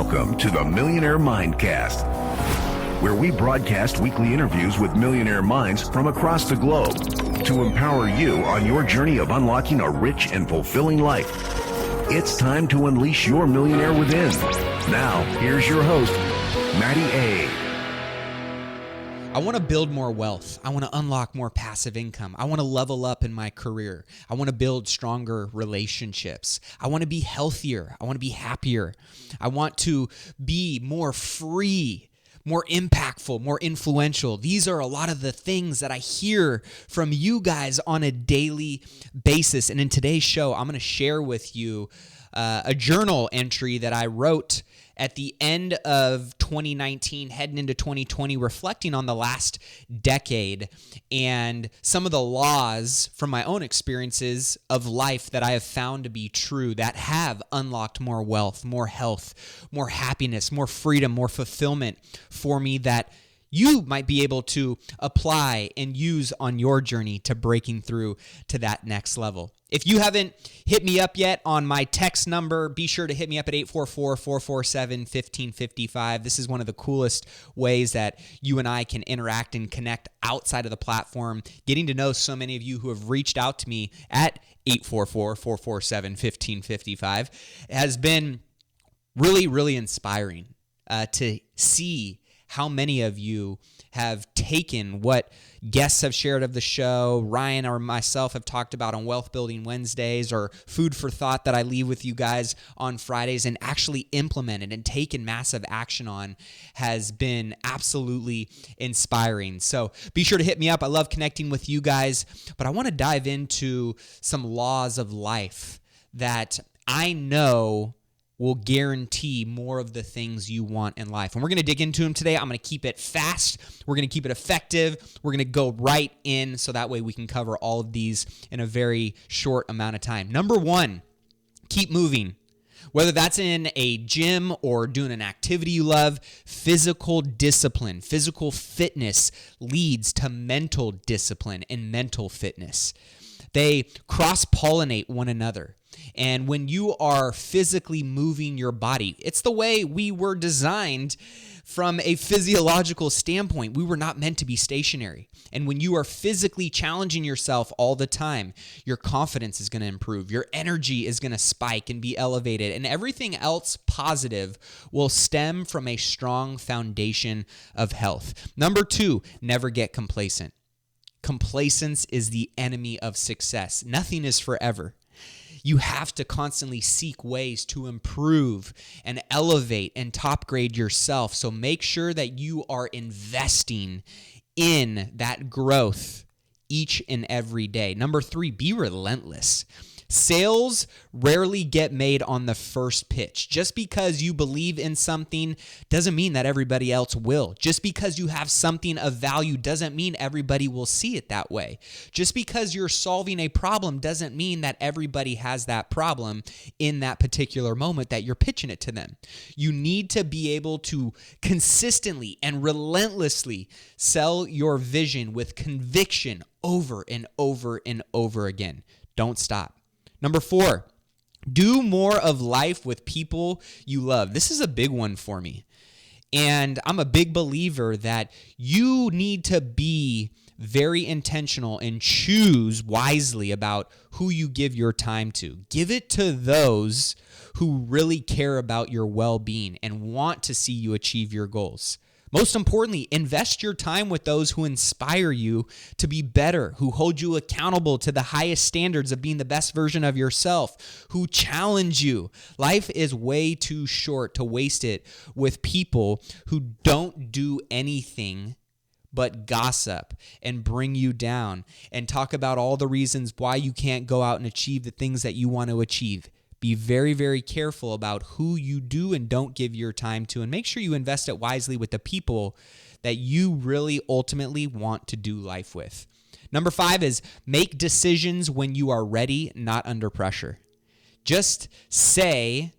Welcome to the Millionaire Mindcast, where we broadcast weekly interviews with millionaire minds from across the globe to empower you on your journey of unlocking a rich and fulfilling life. It's time to unleash your millionaire within. Now, here's your host, Matty A. I want to build more wealth. I want to unlock more passive income. I want to level up in my career. I want to build stronger relationships. I want to be healthier. I want to be happier. I want to be more free, more impactful, more influential. These are a lot of the things that I hear from you guys on a daily basis. And in today's show, I'm going to share with you a journal entry that I wrote at the end of 2019, heading into 2020, reflecting on the last decade and some of the laws from my own experiences of life that I have found to be true, that have unlocked more wealth, more health, more happiness, more freedom, more fulfillment for me, that you might be able to apply and use on your journey to breaking through to that next level. If you haven't hit me up yet on my text number, be sure to hit me up at 844-447-1555. This is one of the coolest ways that you and I can interact and connect outside of the platform. Getting to know so many of you who have reached out to me at 844-447-1555 has been really, really inspiring to see how many of you have taken what guests have shared of the show, Ryan or myself have talked about on Wealth Building Wednesdays, or food for thought that I leave with you guys on Fridays, and actually implemented and taken massive action on, has been absolutely inspiring. So be sure to hit me up. I love connecting with you guys, but I want to dive into some laws of life that I know will guarantee more of the things you want in life. And we're going to dig into them today. I'm going to keep it fast. We're going to keep it effective. We're going to go right in so that way we can cover all of these in a very short amount of time. Number one, keep moving. Whether that's in a gym or doing an activity you love, physical discipline, physical fitness leads to mental discipline and mental fitness. They cross-pollinate one another. And when you are physically moving your body, it's the way we were designed from a physiological standpoint. We were not meant to be stationary. And when you are physically challenging yourself all the time, your confidence is going to improve. Your energy is going to spike and be elevated. And everything else positive will stem from a strong foundation of health. Number two, never get complacent. Complacence is the enemy of success. Nothing is forever. You have to constantly seek ways to improve and elevate and top grade yourself. So make sure that you are investing in that growth each and every day. Number three, be relentless. Sales rarely get made on the first pitch. Just because you believe in something doesn't mean that everybody else will. Just because you have something of value doesn't mean everybody will see it that way. Just because you're solving a problem doesn't mean that everybody has that problem in that particular moment that you're pitching it to them. You need to be able to consistently and relentlessly sell your vision with conviction over and over and over again. Don't stop. Number four, do more of life with people you love. This is a big one for me. And I'm a big believer that you need to be very intentional and choose wisely about who you give your time to. Give it to those who really care about your well-being and want to see you achieve your goals. Most importantly, invest your time with those who inspire you to be better, who hold you accountable to the highest standards of being the best version of yourself, who challenge you. Life is way too short to waste it with people who don't do anything but gossip and bring you down and talk about all the reasons why you can't go out and achieve the things that you want to achieve. Be very, very careful about who you do and don't give your time to, and make sure you invest it wisely with the people that you really ultimately want to do life with. Number five is make decisions when you are ready, not under pressure. Just say,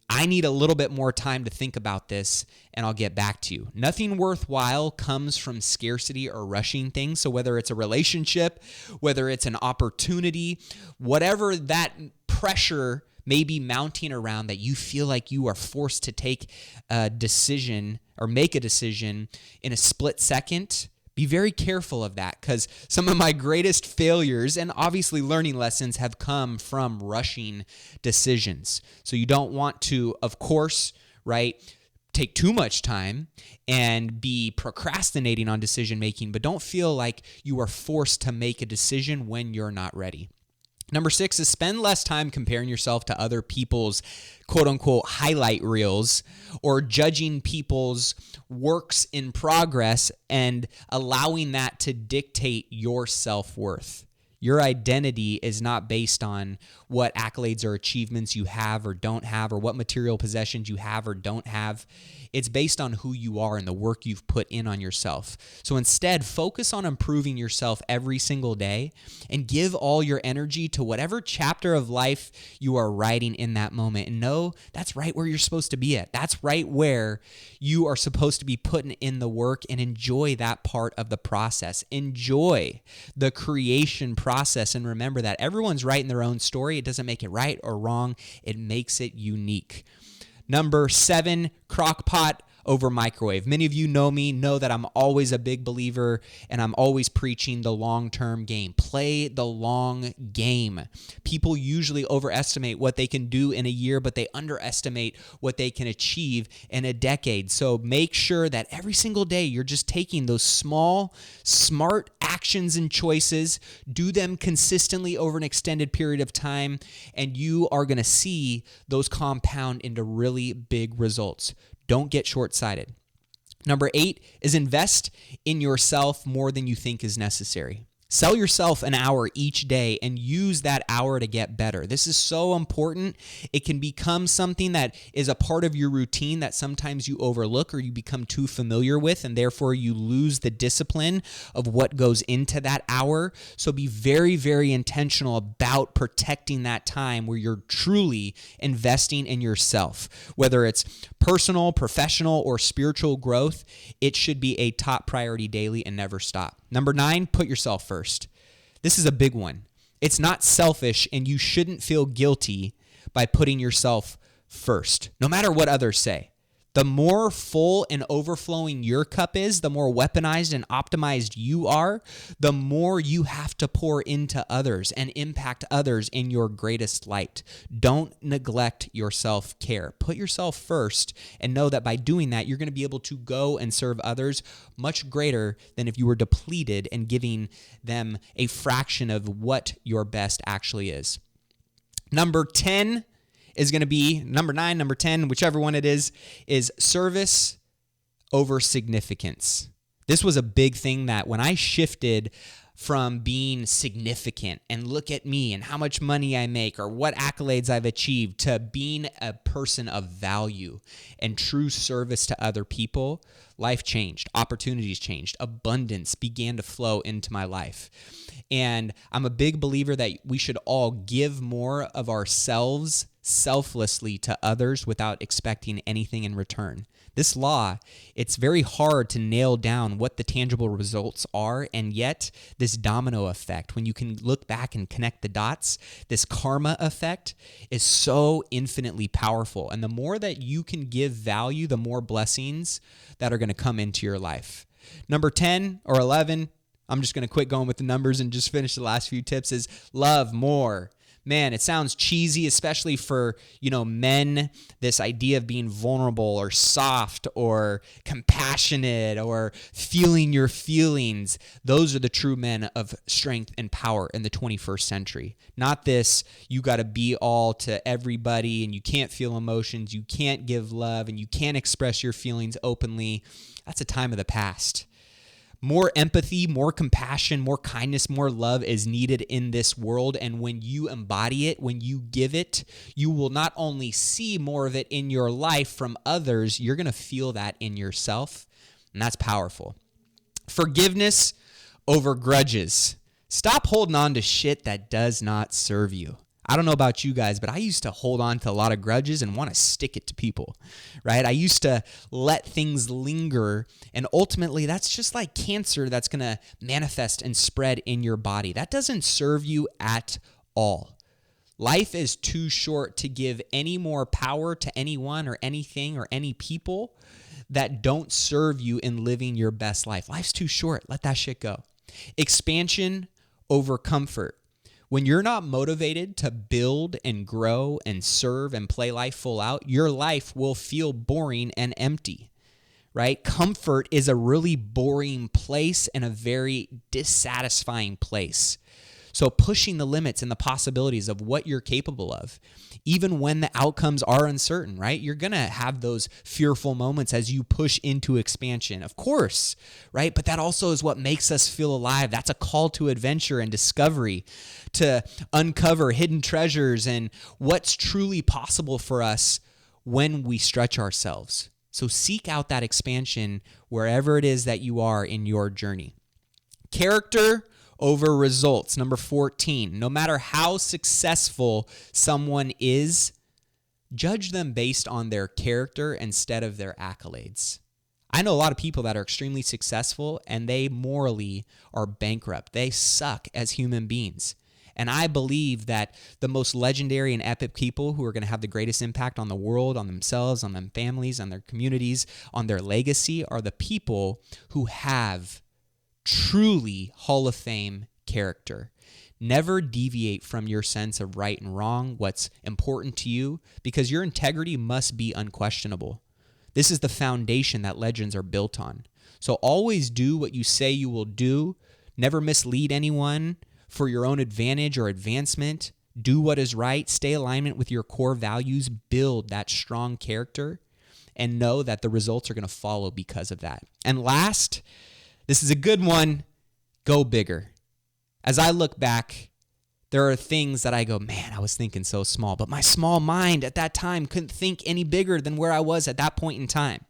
I need a little bit more time to think about this and I'll get back to you. Nothing worthwhile comes from scarcity or rushing things. So whether it's a relationship, whether it's an opportunity, whatever that pressure may be mounting around that you feel like you are forced to take a decision or make a decision in a split second. Be very careful of that, because some of my greatest failures and obviously learning lessons have come from rushing decisions. So you don't want to, of course, right, take too much time and be procrastinating on decision making, but don't feel like you are forced to make a decision when you're not ready. Number 6 is spend less time comparing yourself to other people's quote unquote highlight reels or judging people's works in progress and allowing that to dictate your self-worth. Your identity is not based on what accolades or achievements you have or don't have, or what material possessions you have or don't have. It's based on who you are and the work you've put in on yourself. So instead, focus on improving yourself every single day and give all your energy to whatever chapter of life you are writing in that moment. And know that's right where you're supposed to be at. That's right where you are supposed to be putting in the work, and enjoy that part of the process. Enjoy the creation process, and remember that everyone's writing their own story. It doesn't make it right or wrong. It makes it unique. Number 7, crock pot over microwave. Many of you know me, know that I'm always a big believer and I'm always preaching the long-term game. Play the long game. People usually overestimate what they can do in a year, but they underestimate what they can achieve in a decade. So make sure that every single day you're just taking those small, smart actions and choices, do them consistently over an extended period of time, and you are going to see those compound into really big results. Don't get short-sighted. Number 8 is invest in yourself more than you think is necessary. Sell yourself an hour each day and use that hour to get better. This is so important. It can become something that is a part of your routine that sometimes you overlook or you become too familiar with, and therefore you lose the discipline of what goes into that hour. So be very, very intentional about protecting that time where you're truly investing in yourself. Whether it's personal, professional, or spiritual growth, it should be a top priority daily and never stop. Number 9, put yourself first. This is a big one. It's not selfish, and you shouldn't feel guilty by putting yourself first, no matter what others say. The more full and overflowing your cup is, the more weaponized and optimized you are, the more you have to pour into others and impact others in your greatest light. Don't neglect your self-care. Put yourself first and know that by doing that, you're going to be able to go and serve others much greater than if you were depleted and giving them a fraction of what your best actually is. Number 10 is going to be number 9, number 10, whichever one it is service over significance. This was a big thing that when I shifted from being significant and look at me and how much money I make or what accolades I've achieved to being a person of value and true service to other people, life changed, opportunities changed, abundance began to flow into my life. And I'm a big believer that we should all give more of ourselves selflessly to others without expecting anything in return. This law, it's very hard to nail down what the tangible results are, and yet this domino effect, when you can look back and connect the dots, this karma effect is so infinitely powerful. And the more that you can give value, the more blessings that are going to come into your life. Number 10 or 11, I'm just going to quit going with the numbers and just finish the last few tips, is love more. Man, it sounds cheesy, especially for, men, this idea of being vulnerable or soft or compassionate or feeling your feelings. Those are the true men of strength and power in the 21st century. Not this, you got to be all to everybody and you can't feel emotions, you can't give love, and you can't express your feelings openly. That's a time of the past. More empathy, more compassion, more kindness, more love is needed in this world. And when you embody it, when you give it, you will not only see more of it in your life from others, you're going to feel that in yourself. And that's powerful. Forgiveness over grudges. Stop holding on to shit that does not serve you. I don't know about you guys, but I used to hold on to a lot of grudges and want to stick it to people, right? I used to let things linger, and ultimately that's just like cancer that's going to manifest and spread in your body. That doesn't serve you at all. Life is too short to give any more power to anyone or anything or any people that don't serve you in living your best life. Life's too short. Let that shit go. Expansion over comfort. When you're not motivated to build and grow and serve and play life full out, your life will feel boring and empty, right? Comfort is a really boring place and a very dissatisfying place. So pushing the limits and the possibilities of what you're capable of, even when the outcomes are uncertain, right? You're going to have those fearful moments as you push into expansion, of course, right? But that also is what makes us feel alive. That's a call to adventure and discovery, to uncover hidden treasures and what's truly possible for us when we stretch ourselves. So seek out that expansion wherever it is that you are in your journey. Character over results. Number 14, no matter how successful someone is, judge them based on their character instead of their accolades. I know a lot of people that are extremely successful and they morally are bankrupt. They suck as human beings. And I believe that the most legendary and epic people who are going to have the greatest impact on the world, on themselves, on their families, on their communities, on their legacy are the people who have truly Hall of Fame character. Never deviate from your sense of right and wrong, what's important to you, because your integrity must be unquestionable. This is the foundation that legends are built on. So always do what you say you will do. Never mislead anyone for your own advantage or advancement. Do what is right. Stay in alignment with your core values. Build that strong character and know that the results are going to follow because of that. And last, this is a good one. Go bigger. As I look back, there are things that I go, man, I was thinking so small, but my small mind at that time couldn't think any bigger than where I was at that point in time.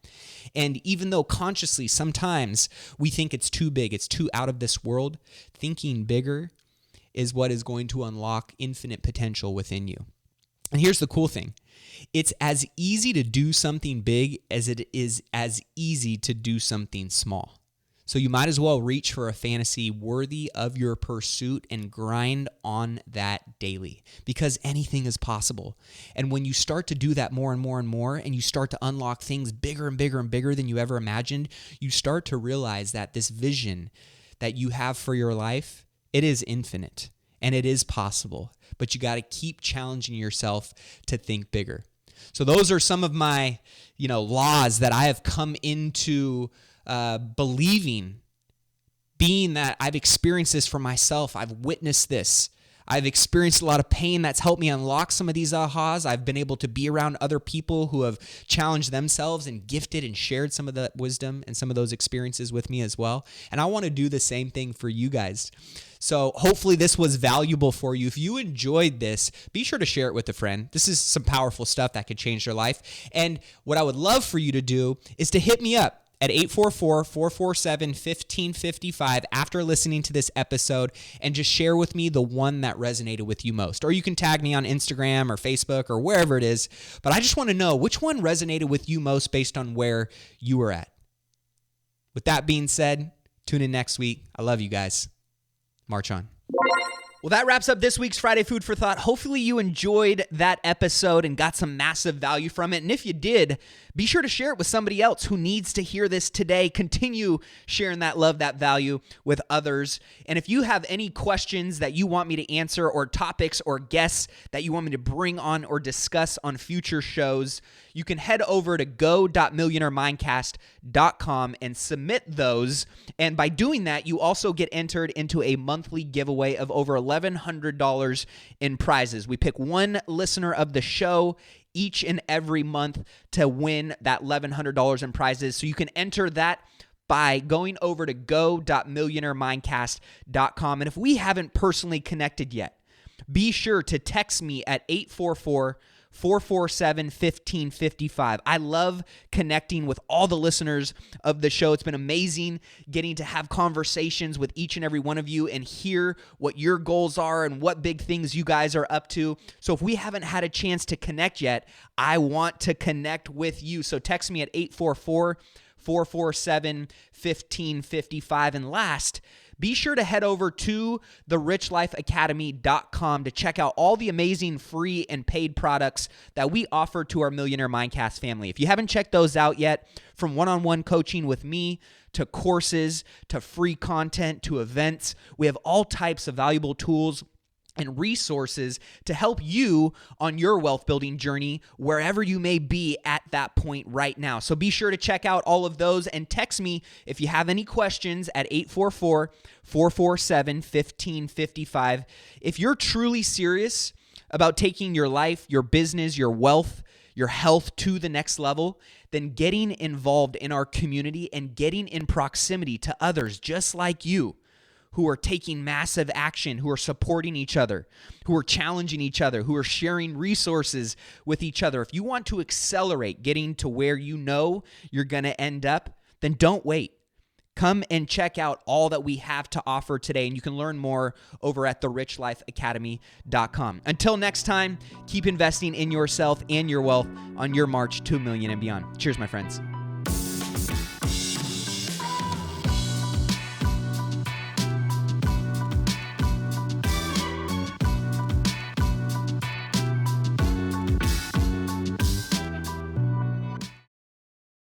And even though consciously sometimes we think it's too big, it's too out of this world, thinking bigger is what is going to unlock infinite potential within you. And here's the cool thing. It's as easy to do something big as it is as easy to do something small. So you might as well reach for a fantasy worthy of your pursuit and grind on that daily, because anything is possible. And when you start to do that more and more and more, and you start to unlock things bigger and bigger and bigger than you ever imagined, you start to realize that this vision that you have for your life, it is infinite and it is possible, but you got to keep challenging yourself to think bigger. So those are some of my, laws that I have come into believing, being that I've experienced this for myself. I've witnessed this. I've experienced a lot of pain that's helped me unlock some of these ahas. I've been able to be around other people who have challenged themselves and gifted and shared some of that wisdom and some of those experiences with me as well. And I want to do the same thing for you guys. So hopefully this was valuable for you. If you enjoyed this, be sure to share it with a friend. This is some powerful stuff that could change their life. And what I would love for you to do is to hit me up at 844-447-1555 after listening to this episode and just share with me the one that resonated with you most. Or you can tag me on Instagram or Facebook or wherever it is. But I just want to know which one resonated with you most based on where you were at. With that being said, tune in next week. I love you guys. March on. Well, that wraps up this week's Friday Food for Thought. Hopefully you enjoyed that episode and got some massive value from it. And if you did, be sure to share it with somebody else who needs to hear this today. Continue sharing that love, that value with others. And if you have any questions that you want me to answer or topics or guests that you want me to bring on or discuss on future shows, you can head over to go.millionairemindcast.com and submit those. And by doing that, you also get entered into a monthly giveaway of over $1,100 in prizes. We pick one listener of the show each and every month to win that $1,100 in prizes. So you can enter that by going over to go.millionairemindcast.com. And if we haven't personally connected yet, be sure to text me at 844-447-1555. I love connecting with all the listeners of the show. It's been amazing getting to have conversations with each and every one of you and hear what your goals are and what big things you guys are up to. So if we haven't had a chance to connect yet, I want to connect with you. So text me at 844-447-1555. And last, be sure to head over to therichlifeacademy.com to check out all the amazing free and paid products that we offer to our Millionaire Mindcast family. If you haven't checked those out yet, from one-on-one coaching with me to courses to free content to events, we have all types of valuable tools and resources to help you on your wealth building journey wherever you may be at that point right now. So be sure to check out all of those and text me if you have any questions at 844-447-1555. If you're truly serious about taking your life, your business, your wealth, your health to the next level, then getting involved in our community and getting in proximity to others just like you, who are taking massive action, who are supporting each other, who are challenging each other, who are sharing resources with each other. If you want to accelerate getting to where you know you're going to end up, then don't wait. Come and check out all that we have to offer today, and you can learn more over at therichlifeacademy.com. Until next time, keep investing in yourself and your wealth on your march to $1 million and beyond. Cheers, my friends.